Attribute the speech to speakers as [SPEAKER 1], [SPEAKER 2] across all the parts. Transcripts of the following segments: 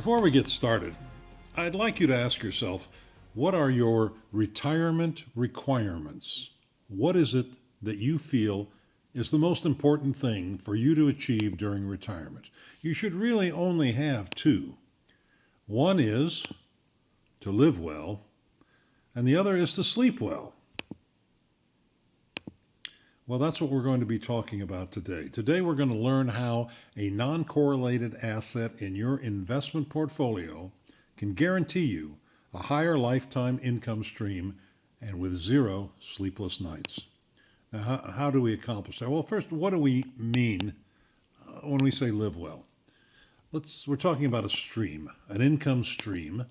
[SPEAKER 1] Before we get started, I'd like you to ask yourself, what are your retirement requirements? What is it that you feel is the most important thing for you to achieve during retirement? You should really only have two. One is to live well, and the other is to sleep well. Well, that's what we're going to be talking about today. Today, we're going to learn how a non-correlated asset in your investment portfolio can guarantee you a higher lifetime income stream and with zero sleepless nights. Now, how do we accomplish that? Well, first, what do we mean when we say live well? We're talking about a stream, an income stream,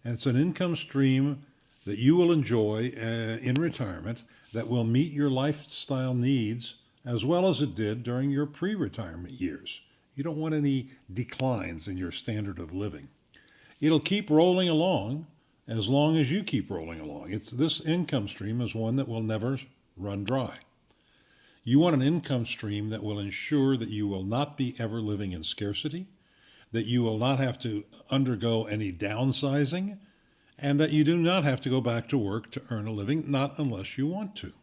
[SPEAKER 1] and it's an income stream that you will enjoy in retirement that will meet your lifestyle needs as well as it did during your pre-retirement years. You don't want any declines in your standard of living. It'll keep rolling along as long as you keep rolling along. This income stream is one that will never run dry. You want an income stream that will ensure that you will not be ever living in scarcity, that you will not have to undergo any downsizing, and that you do not have to go back to work to earn a living, not unless you want to.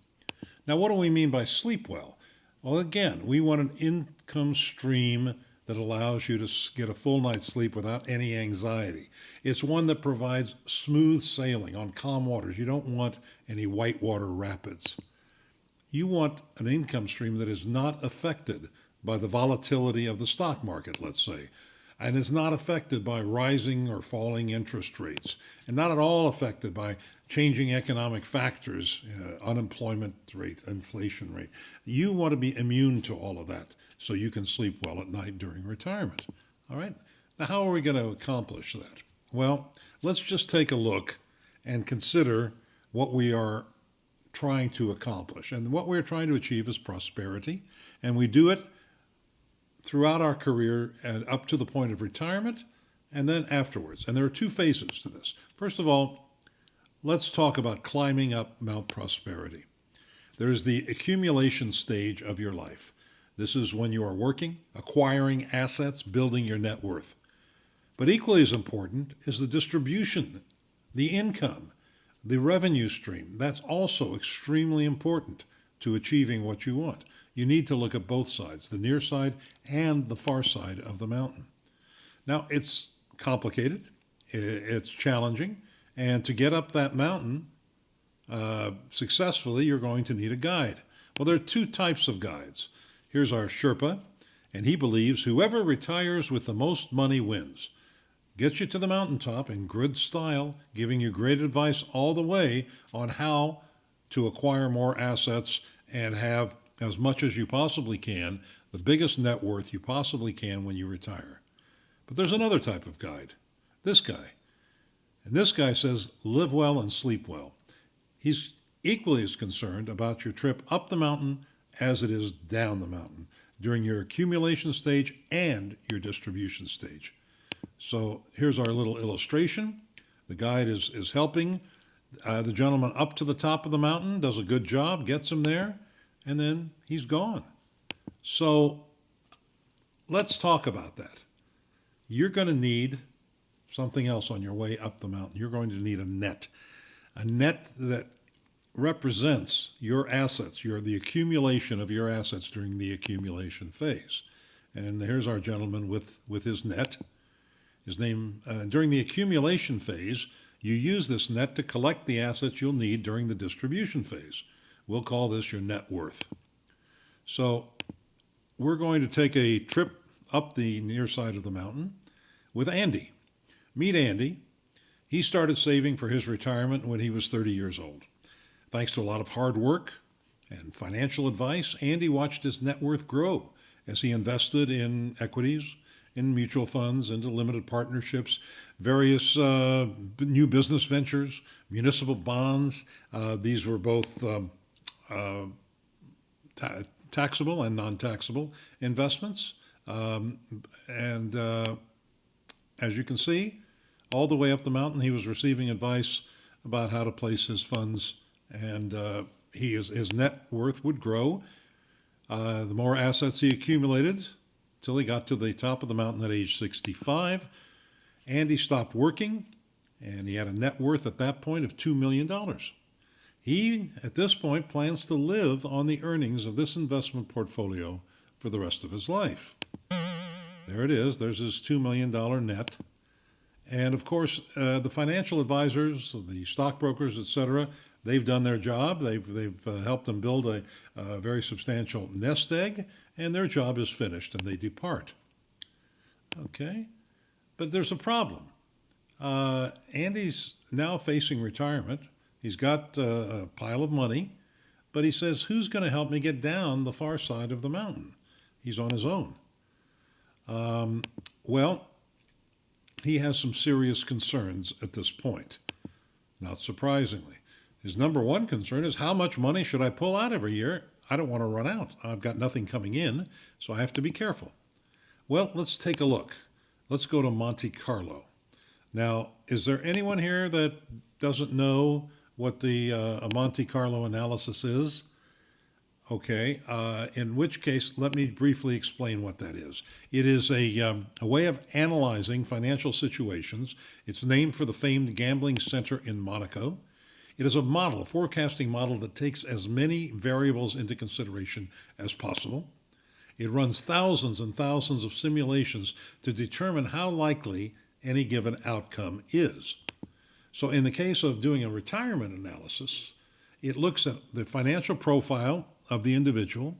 [SPEAKER 1] Now, what do we mean by sleep well? Well, again, we want an income stream that allows you to get a full night's sleep without any anxiety. It's one that provides smooth sailing on calm waters. You don't want any whitewater rapids. You want an income stream that is not affected by the volatility of the stock market, let's say, and is not affected by rising or falling interest rates, and not at all affected by changing economic factors, unemployment rate, inflation rate. You want to be immune to all of that so you can sleep well at night during retirement. All right? Now, how are we going to accomplish that? Well, let's just take a look and consider what we are trying to accomplish. And what we're trying to achieve is prosperity, and we do it throughout our career and up to the point of retirement and then afterwards. And there are two phases to this. First of all, let's talk about climbing up Mount Prosperity. There is the accumulation stage of your life. This is when you are working, acquiring assets, building your net worth. But equally as important is the distribution, the income, the revenue stream. That's also extremely important to achieving what you want. You need to look at both sides, the near side and the far side of the mountain. Now, it's complicated, it's challenging, and to get up that mountain successfully, you're going to need a guide. Well, there are two types of guides. Here's our Sherpa, and he believes whoever retires with the most money wins. Gets you to the mountaintop in good style, giving you great advice all the way on how to acquire more assets and have as much as you possibly can, the biggest net worth you possibly can when you retire. But there's another type of guide, this guy. And this guy says, live well and sleep well. He's equally as concerned about your trip up the mountain as it is down the mountain during your accumulation stage and your distribution stage. So here's our little illustration. The guide is helping the gentleman up to the top of the mountain, does a good job, gets him there, and then he's gone. So let's talk about that. You're going to need something else on your way up the mountain. You're going to need a net that represents your assets, the accumulation of your assets during the accumulation phase. And here's our gentleman with his net. His name, during the accumulation phase, you use this net to collect the assets you'll need during the distribution phase. We'll call this your net worth. So we're going to take a trip up the near side of the mountain with Andy. Meet Andy. He started saving for his retirement when he was 30 years old. Thanks to a lot of hard work and financial advice, Andy watched his net worth grow as he invested in equities, in mutual funds, into limited partnerships, various new business ventures, municipal bonds. These were both taxable and non-taxable investments. And as you can see, all the way up the mountain, he was receiving advice about how to place his funds, and his net worth would grow. The more assets he accumulated, till he got to the top of the mountain at age 65. Andy stopped working, and he had a net worth at that point of $2 million. He, at this point, plans to live on the earnings of this investment portfolio for the rest of his life. There it is. There's his $2 million net. And of course, the financial advisors, the stockbrokers, etc., they've done their job. They've helped him build a very substantial nest egg, and their job is finished, and they depart. Okay? But there's a problem. Andy's now facing retirement. He's got a pile of money, but he says, who's going to help me get down the far side of the mountain? He's on his own. Well, he has some serious concerns at this point, not surprisingly. His number one concern is, how much money should I pull out every year? I don't want to run out. I've got nothing coming in, so I have to be careful. Well, let's take a look. Let's go to Monte Carlo. Now, is there anyone here that doesn't know what the a Monte Carlo analysis is? Okay, in which case, let me briefly explain what that is. It is a way of analyzing financial situations. It's named for the famed gambling center in Monaco. It is a model, a forecasting model that takes as many variables into consideration as possible. It runs thousands and thousands of simulations to determine how likely any given outcome is. So in the case of doing a retirement analysis, it looks at the financial profile of the individual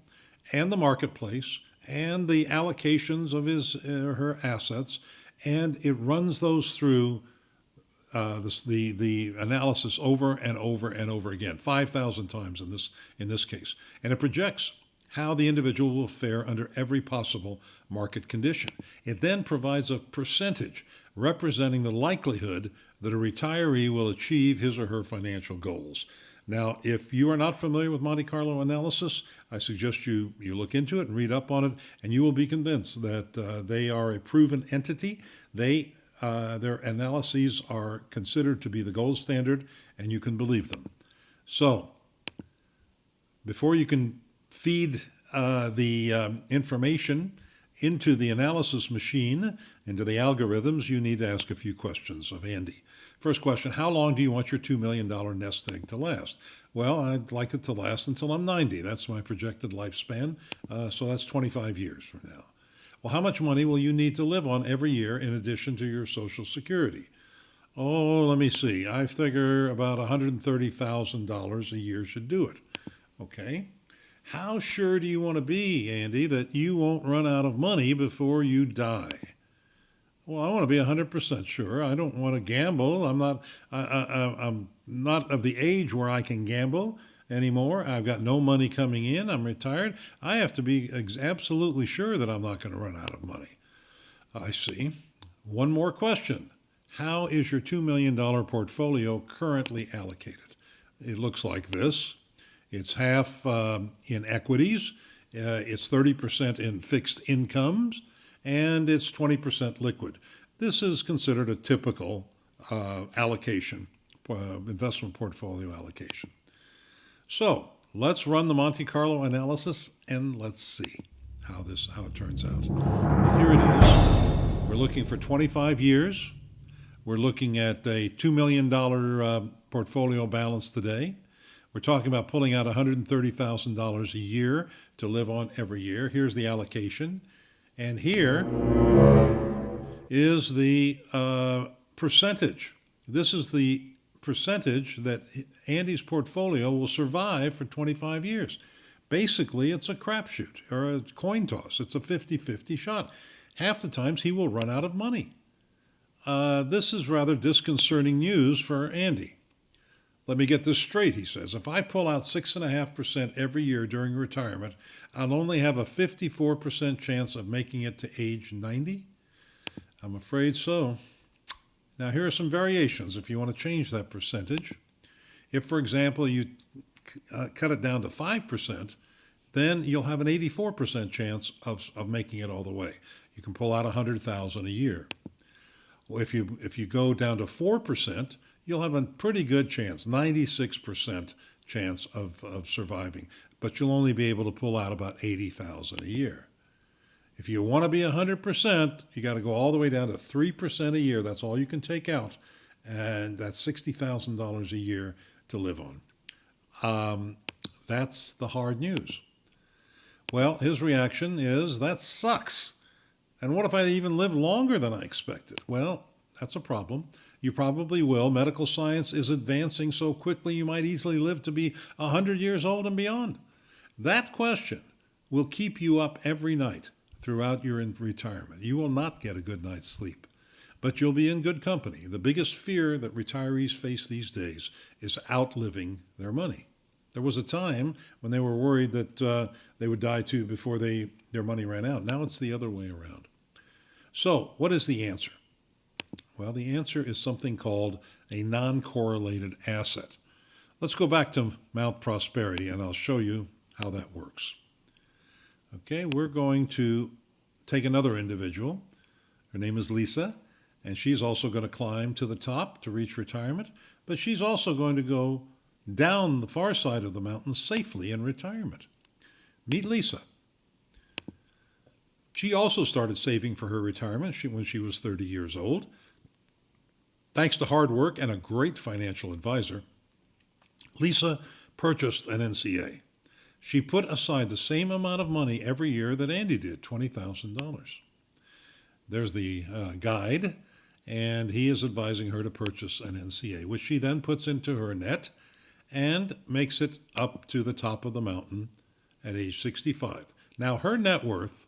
[SPEAKER 1] and the marketplace and the allocations of his or her assets, and it runs those through the analysis over and over and over again, 5,000 times in this case, and it projects how the individual will fare under every possible market condition. It then provides a percentage representing the likelihood that a retiree will achieve his or her financial goals. Now, if you are not familiar with Monte Carlo analysis, I suggest you look into it and read up on it, and you will be convinced that they are a proven entity. Their analyses are considered to be the gold standard, and you can believe them. So, before you can feed the information into the analysis machine, into the algorithms, you need to ask a few questions of Andy. First question, how long do you want your $2 million nest egg to last? Well, I'd like it to last until I'm 90. That's my projected lifespan, so that's 25 years from now. Well, how much money will you need to live on every year in addition to your Social Security? Oh, let me see. I figure about $130,000 a year should do it. Okay. How sure do you want to be, Andy, that you won't run out of money before you die? Well, I want to be 100% sure. I don't want to gamble. I'm not of the age where I can gamble anymore. I've got no money coming in. I'm retired. I have to be absolutely sure that I'm not going to run out of money. I see. One more question. How is your $2 million portfolio currently allocated? It looks like this. It's half in equities, it's 30% in fixed incomes, and it's 20% liquid. This is considered a typical allocation, investment portfolio allocation. So let's run the Monte Carlo analysis, and let's see how it turns out. Well, here it is. We're looking for 25 years. We're looking at a $2 million portfolio balance today. We're talking about pulling out $130,000 a year to live on every year. Here's the allocation. And here is the percentage. This is the percentage that Andy's portfolio will survive for 25 years. Basically, it's a crapshoot or a coin toss. It's a 50-50 shot. Half the times he will run out of money. This is rather disconcerting news for Andy. Let me get this straight, he says. If I pull out 6.5% every year during retirement, I'll only have a 54% chance of making it to age 90? I'm afraid so. Now, here are some variations if you want to change that percentage. If, for example, you cut it down to 5%, then you'll have an 84% chance of making it all the way. You can pull out $100,000 a year. Well, if you go down to 4%, you'll have a pretty good chance, 96% chance of surviving, but you'll only be able to pull out about $80,000 a year. If you want to be 100%, you got to go all the way down to 3% a year. That's all you can take out. And that's $60,000 a year to live on. That's the hard news. Well, his reaction is, that sucks. And what if I even live longer than I expected? Well, that's a problem. You probably will. Medical science is advancing so quickly you might easily live to be 100 years old and beyond. That question will keep you up every night throughout your retirement. You will not get a good night's sleep, but you'll be in good company. The biggest fear that retirees face these days is outliving their money. There was a time when they were worried that they would die too before their money ran out. Now it's the other way around. So what is the answer? Well, the answer is something called a non-correlated asset. Let's go back to Mount Prosperity and I'll show you how that works. Okay, we're going to take another individual. Her name is Lisa, and she's also going to climb to the top to reach retirement, but she's also going to go down the far side of the mountain safely in retirement. Meet Lisa. She also started saving for her retirement when she was 30 years old. Thanks to hard work and a great financial advisor, Lisa purchased an NCA. She put aside the same amount of money every year that Andy did, $20,000. There's the guide, and he is advising her to purchase an NCA, which she then puts into her net and makes it up to the top of the mountain at age 65. Now, her net worth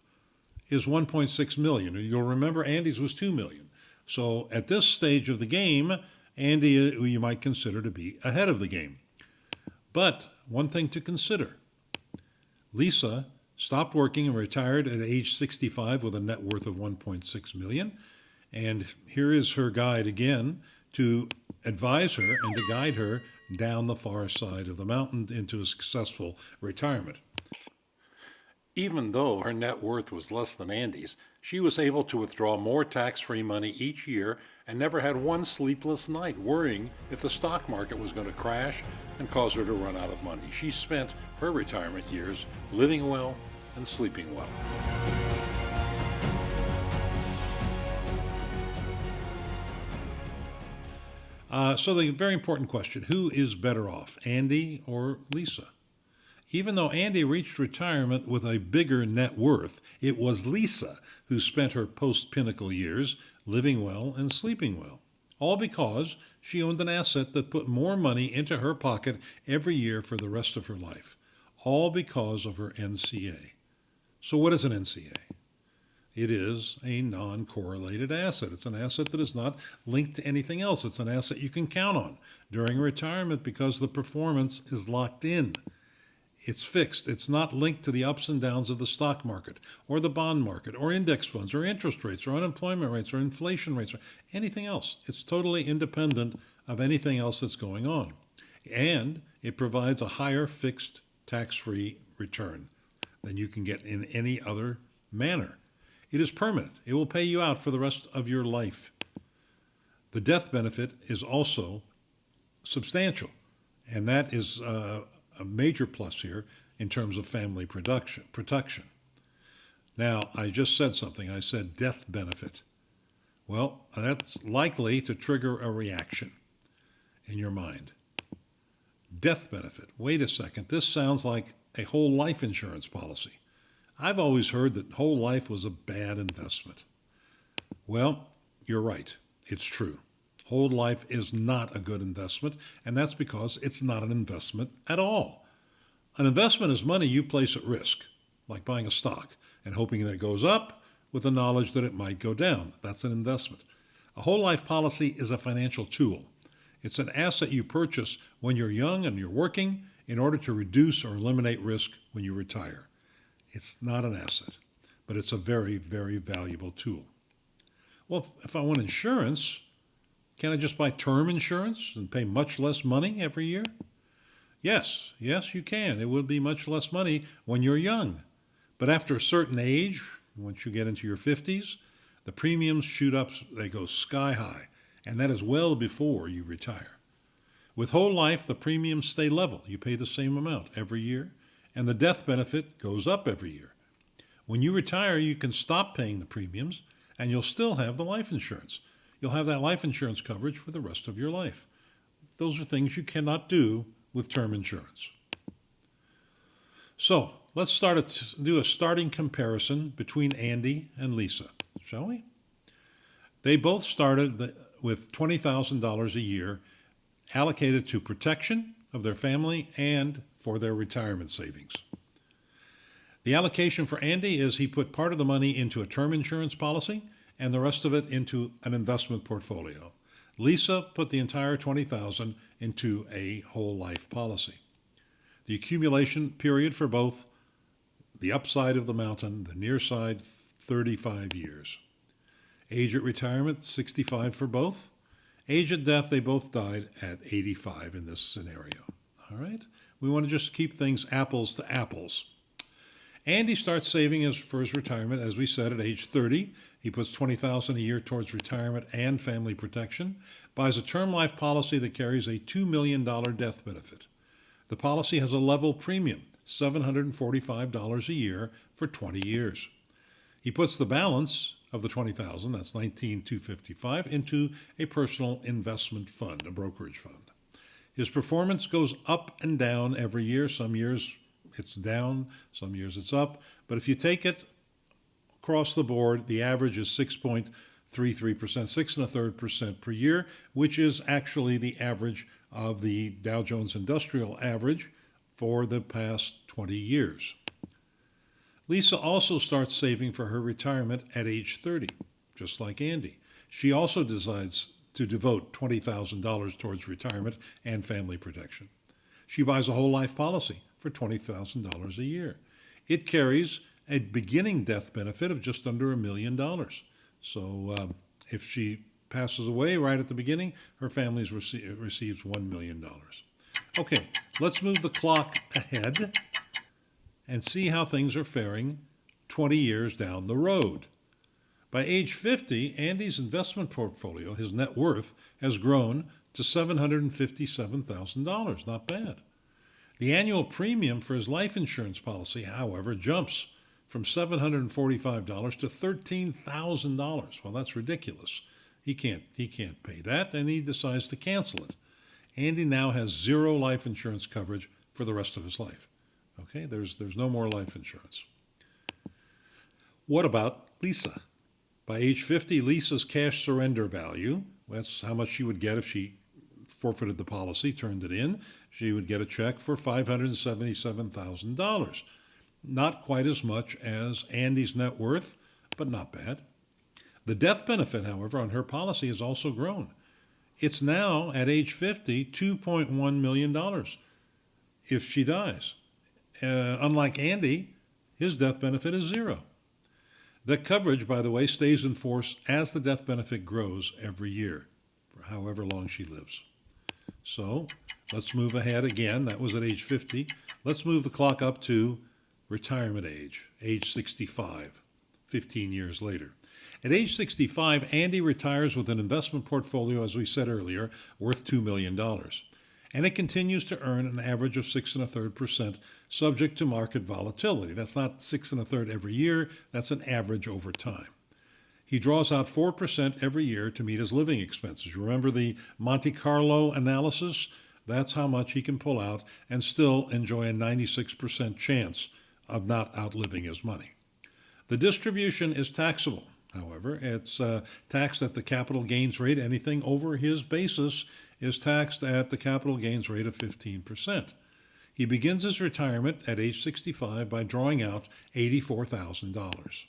[SPEAKER 1] is $1.6 million. You'll remember Andy's was $2 million. So at this stage of the game, Andy, you might consider to be ahead of the game. But one thing to consider, Lisa stopped working and retired at age 65 with a net worth of $1.6 million. And here is her guide again to advise her and to guide her down the far side of the mountain into a successful retirement. Even though her net worth was less than Andy's, she was able to withdraw more tax-free money each year and never had one sleepless night worrying if the stock market was going to crash and cause her to run out of money. She spent her retirement years living well and sleeping well. So the very important question, who is better off, Andy or Lisa? Even though Andy reached retirement with a bigger net worth, it was Lisa who spent her post-pinnacle years living well and sleeping well, all because she owned an asset that put more money into her pocket every year for the rest of her life, all because of her NCA. So what is an NCA? It is a non-correlated asset. It's an asset that is not linked to anything else. It's an asset you can count on during retirement because the performance is locked in. It's fixed. It's not linked to the ups and downs of the stock market or the bond market or index funds or interest rates or unemployment rates or inflation rates or anything else. It's totally independent of anything else that's going on. And it provides a higher fixed tax-free return than you can get in any other manner. It is permanent. It will pay you out for the rest of your life. The death benefit is also substantial, and that is a major plus here in terms of family protection. Now, I just said something. I said death benefit. Well, that's likely to trigger a reaction in your mind. Death benefit. Wait a second. This sounds like a whole life insurance policy. I've always heard that whole life was a bad investment. Well, you're right. It's true. Whole life is not a good investment, and that's because it's not an investment at all. An investment is money you place at risk, like buying a stock and hoping that it goes up with the knowledge that it might go down. That's an investment. A whole life policy is a financial tool. It's an asset you purchase when you're young and you're working in order to reduce or eliminate risk when you retire. It's not an asset, but it's a very, very valuable tool. Well, if I want insurance, can I just buy term insurance and pay much less money every year? Yes, you can. It will be much less money when you're young. But after a certain age, once you get into your 50s, the premiums shoot up, they go sky high, and that is well before you retire. With whole life, the premiums stay level. You pay the same amount every year, and the death benefit goes up every year. When you retire, you can stop paying the premiums and you'll still have the life insurance. You'll have that life insurance coverage for the rest of your life. Those are things you cannot do with term insurance. So let's do a starting comparison between Andy and Lisa, shall we? They both started with $20,000 a year allocated to protection of their family and for their retirement savings. The allocation for Andy is he put part of the money into a term insurance policy and the rest of it into an investment portfolio. Lisa put the entire $20,000 into a whole life policy. The accumulation period for both, the upside of the mountain, the near side, 35 years. Age at retirement, 65 for both. Age at death, they both died at 85 in this scenario. All right? We want to just keep things apples to apples. Andy starts saving for his retirement, as we said, at age 30. He puts $20,000 a year towards retirement and family protection, buys a term life policy that carries a $2 million death benefit. The policy has a level premium, $745 a year for 20 years. He puts the balance of the $20,000, that's $19,255, into a personal investment fund, a brokerage fund. His performance goes up and down every year. Some years it's down, some years it's up. But if you take it across the board, the average is 6.33%, 6.33% per year, which is actually the average of the Dow Jones Industrial Average for the past 20 years. Lisa also starts saving for her retirement at age 30, just like Andy. She also decides to devote $20,000 towards retirement and family protection. She buys a whole life policy for $20,000 a year. It carries a beginning death benefit of just under $1 million. So if she passes away right at the beginning, her family receives $1 million. Okay, let's move the clock ahead and see how things are faring 20 years down the road. By age 50, Andy's investment portfolio, his net worth, has grown to $757,000. Not bad. The annual premium for his life insurance policy, however, jumps from $745 to $13,000. Well, that's ridiculous. He can't pay that, and he decides to cancel it. Andy now has zero life insurance coverage for the rest of his life. Okay, there's no more life insurance. What about Lisa? By age 50, Lisa's cash surrender value, that's how much she would get if she forfeited the policy, turned it in, she would get a check for $577,000. Not quite as much as Andy's net worth, but not bad. The death benefit, however, on her policy has also grown. It's now, at age 50, $2.1 million if she dies. Unlike Andy, his death benefit is zero. The coverage, by the way, stays in force as the death benefit grows every year, for however long she lives. So let's move ahead again. That was at age 50. Let's move the clock up to retirement age 65, 15 years later. At age 65, Andy retires with an investment portfolio, as we said earlier, worth $2 million. And it continues to earn an average of 6.33%, subject to market volatility. That's not 6.33% every year, that's an average over time. He draws out 4% every year to meet his living expenses. Remember the Monte Carlo analysis? That's how much he can pull out and still enjoy a 96% chance of not outliving his money. The distribution is taxable. However, it's taxed at the capital gains rate. Anything over his basis is taxed at the capital gains rate of 15%. He begins his retirement at age 65 by drawing out $84,000.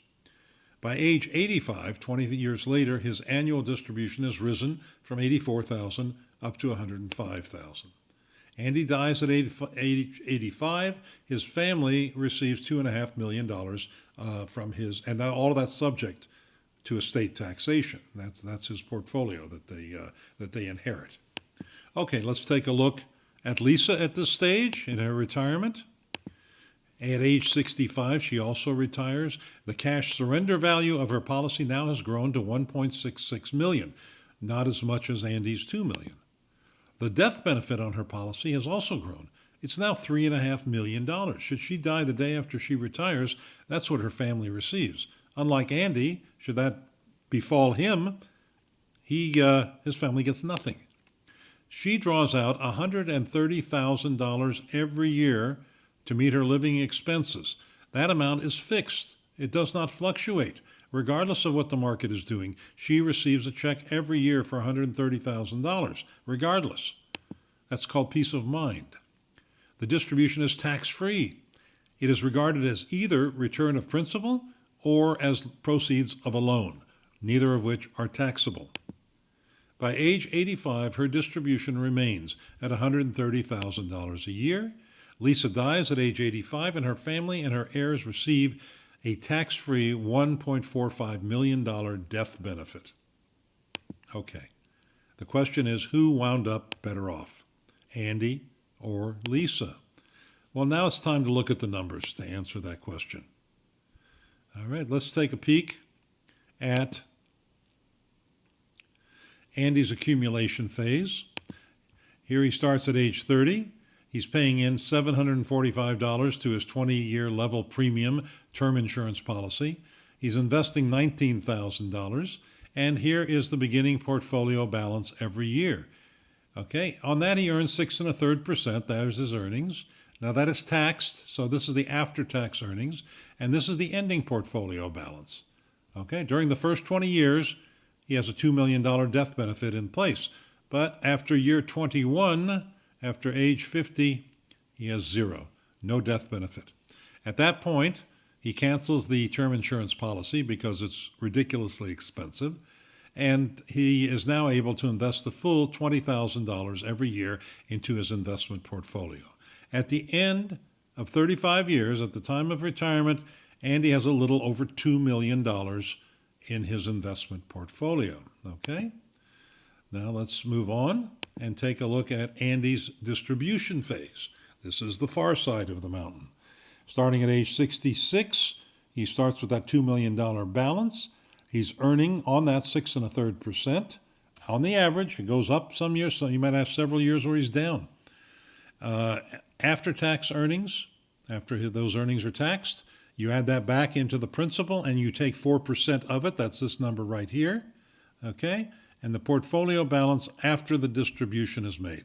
[SPEAKER 1] By age 85, 20 years later, his annual distribution has risen from $84,000 up to $105,000. Andy dies at age 85. His family receives $2.5 million from his, and all of that's subject to estate taxation. That's his portfolio that they inherit. Okay, let's take a look at Lisa at this stage in her retirement. At age 65, she also retires. The cash surrender value of her policy now has grown to $1.66 million, not as much as Andy's $2 million. The death benefit on her policy has also grown. It's now $3.5 million. Should she die the day after she retires, that's what her family receives. Unlike Andy, should that befall him, his family gets nothing. She draws out $130,000 every year to meet her living expenses. That amount is fixed. It does not fluctuate. Regardless of what the market is doing, she receives a check every year for $130,000, regardless. That's called peace of mind. The distribution is tax-free. It is regarded as either return of principal or as proceeds of a loan, neither of which are taxable. By age 85, her distribution remains at $130,000 a year. Lisa dies at age 85, and her family and her heirs receive a tax-free $1.45 million death benefit. Okay. The question is, who wound up better off, Andy or Lisa? Well, now it's time to look at the numbers to answer that question. All right, let's take a peek at Andy's accumulation phase. Here he starts at age 30. He's paying in $745 to his 20-year level premium term insurance policy. He's investing $19,000. And here is the beginning portfolio balance every year. Okay, on that he earns 6 1/3%. There's his earnings. Now that is taxed, so this is the after-tax earnings, and this is the ending portfolio balance. Okay, during the first 20 years, he has a $2 million death benefit in place. But after year 21, after age 50, he has zero, no death benefit. At that point, he cancels the term insurance policy because it's ridiculously expensive, and he is now able to invest the full $20,000 every year into his investment portfolio. At the end of 35 years, at the time of retirement, Andy has a little over $2 million in his investment portfolio. Okay? Now let's move on and take a look at Andy's distribution phase. This is the far side of the mountain. Starting at age 66, he starts with that $2 million balance. He's earning on that 6 1/3%. On the average, it goes up some years, so you might have several years where he's down. After-tax earnings, after those earnings are taxed, you add that back into the principal and you take 4% of it. That's this number right here. Okay? And the portfolio balance after the distribution is made.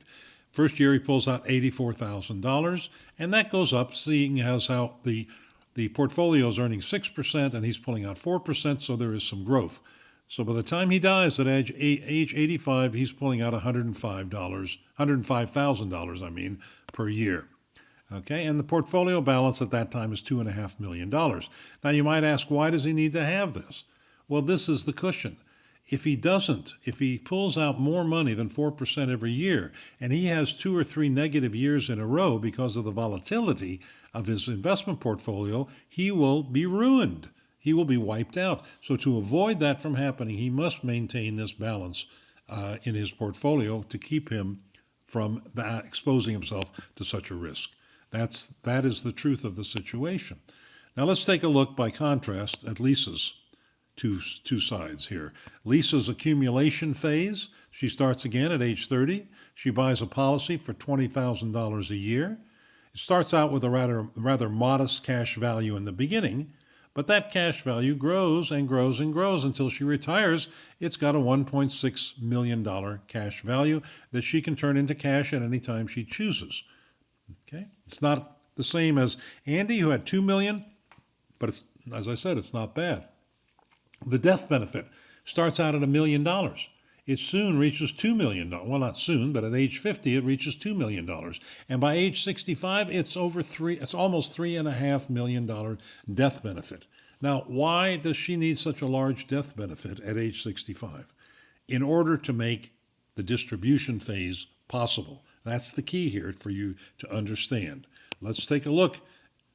[SPEAKER 1] First year he pulls out $84,000, and that goes up, seeing as how the portfolio is earning 6% and he's pulling out 4%, so there is some growth. So by the time he dies at age 85, he's pulling out $105,000 per year. Okay, and the portfolio balance at that time is $2.5 million. Now you might ask, why does he need to have this? Well, this is the cushion. If he pulls out more money than 4% every year, and he has 2 or 3 negative years in a row because of the volatility of his investment portfolio, he will be ruined. He will be wiped out. So to avoid that from happening, he must maintain this balance in his portfolio to keep him from exposing himself to such a risk. That is the truth of the situation. Now let's take a look, by contrast, at Lisa's two sides here. Lisa's accumulation phase, she starts again at age 30. She buys a policy for $20,000 a year. It starts out with a rather modest cash value in the beginning, but that cash value grows and grows and grows until she retires. It's got a $1.6 million cash value that she can turn into cash at any time she chooses. Okay? It's not the same as Andy, who had $2 million, but it's, as I said, it's not bad. The death benefit starts out at $1 million. It soon reaches $2 million. Well, not soon, but at age 50, it reaches $2 million. And by age 65, it's almost $3.5 million death benefit. Now, why does she need such a large death benefit at age 65? In order to make the distribution phase possible. That's the key here for you to understand. Let's take a look.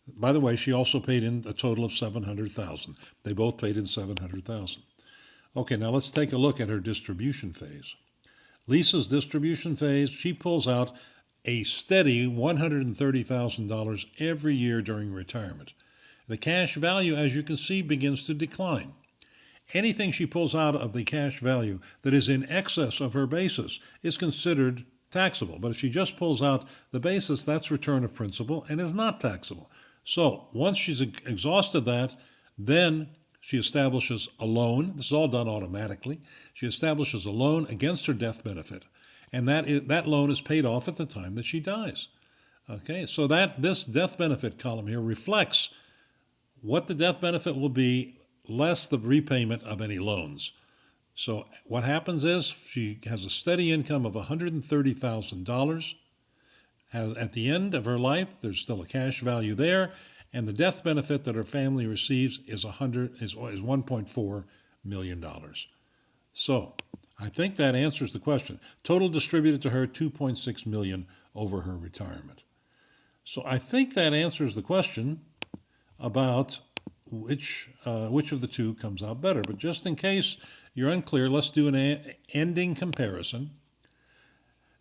[SPEAKER 1] By the way, she also paid in a total of $700,000. They both paid in $700,000. Okay, now let's take a look at her distribution phase. Lisa's distribution phase, she pulls out a steady $130,000 every year during retirement. The cash value, as you can see, begins to decline. Anything she pulls out of the cash value that is in excess of her basis is considered taxable. But if she just pulls out the basis, that's return of principal and is not taxable. So once she's exhausted that, then she establishes a loan. This is all done automatically. She establishes a loan against her death benefit, and that loan is paid off at the time that she dies. Okay, so this death benefit column here reflects what the death benefit will be less the repayment of any loans. So what happens is she has a steady income of $130,000. At the end of her life, there's still a cash value there, and the death benefit that her family receives is $1.4 million. So I think that answers the question. Total distributed to her, $2.6 million over her retirement. So I think that answers the question about which of the two comes out better. But just in case you're unclear, let's do an ending comparison.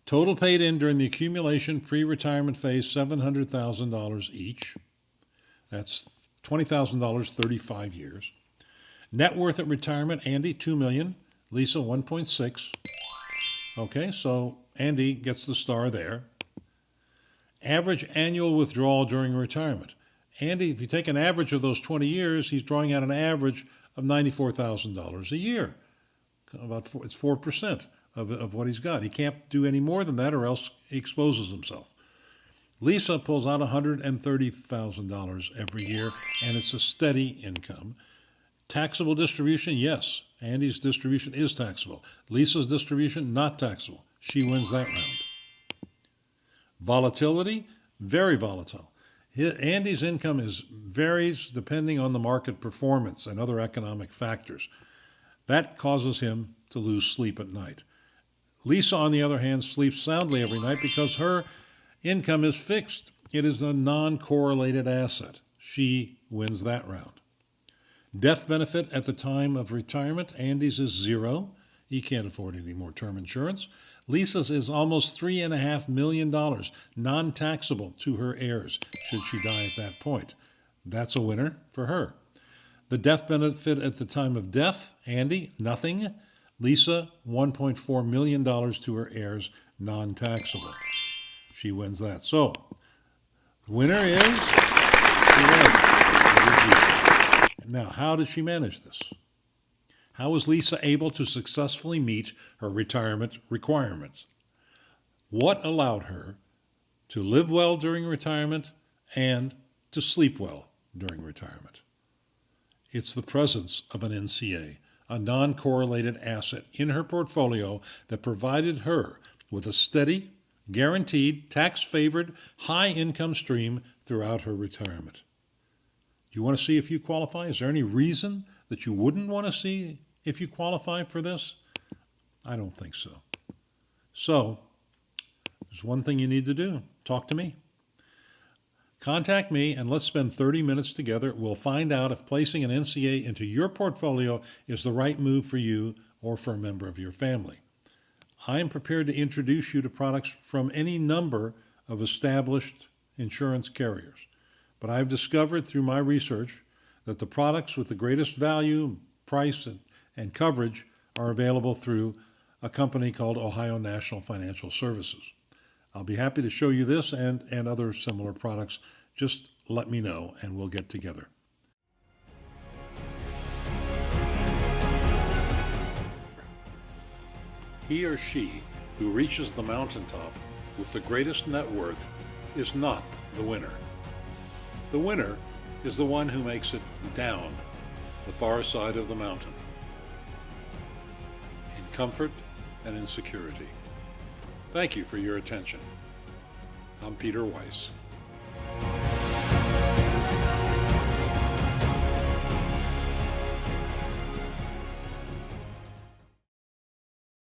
[SPEAKER 1] Total paid in during the accumulation pre-retirement phase, $700,000 each. That's $20,000, 35 years. Net worth at retirement, Andy, $2 million. Lisa, 1.6. Okay, so Andy gets the star there. Average annual withdrawal during retirement. Andy, if you take an average of those 20 years, he's drawing out an average of $94,000 a year. It's 4% of what he's got. He can't do any more than that or else he exposes himself. Lisa pulls out $130,000 every year, and it's a steady income. Taxable distribution, yes. Andy's distribution is taxable. Lisa's distribution, not taxable. She wins that round. Volatility, very volatile. Andy's income varies depending on the market performance and other economic factors. That causes him to lose sleep at night. Lisa, on the other hand, sleeps soundly every night because her income is fixed. It is a non-correlated asset. She wins that round. Death benefit at the time of retirement, Andy's is zero. He can't afford any more term insurance. Lisa's is almost $3.5 million, non-taxable to her heirs should she die at that point. That's a winner for her. The death benefit at the time of death, Andy, nothing. Lisa, $1.4 million to her heirs, non-taxable. She wins that. So, the winner is Lisa. Now, how did she manage this? How was Lisa able to successfully meet her retirement requirements? What allowed her to live well during retirement and to sleep well during retirement? It's the presence of an NCA, a non-correlated asset in her portfolio that provided her with a steady, guaranteed, tax-favored, high-income stream throughout her retirement. Do you want to see if you qualify? Is there any reason that you wouldn't want to see if you qualify for this? I don't think so. So, there's one thing you need to do. Talk to me. Contact me and let's spend 30 minutes together. We'll find out if placing an NCA into your portfolio is the right move for you or for a member of your family. I am prepared to introduce you to products from any number of established insurance carriers. But I've discovered through my research that the products with the greatest value, price, and coverage are available through a company called Ohio National Financial Services. I'll be happy to show you this and other similar products. Just let me know and we'll get together. He or she who reaches the mountaintop with the greatest net worth is not the winner. The winner is the one who makes it down the far side of the mountain in comfort and in security. Thank you for your attention. I'm Peter Weisz.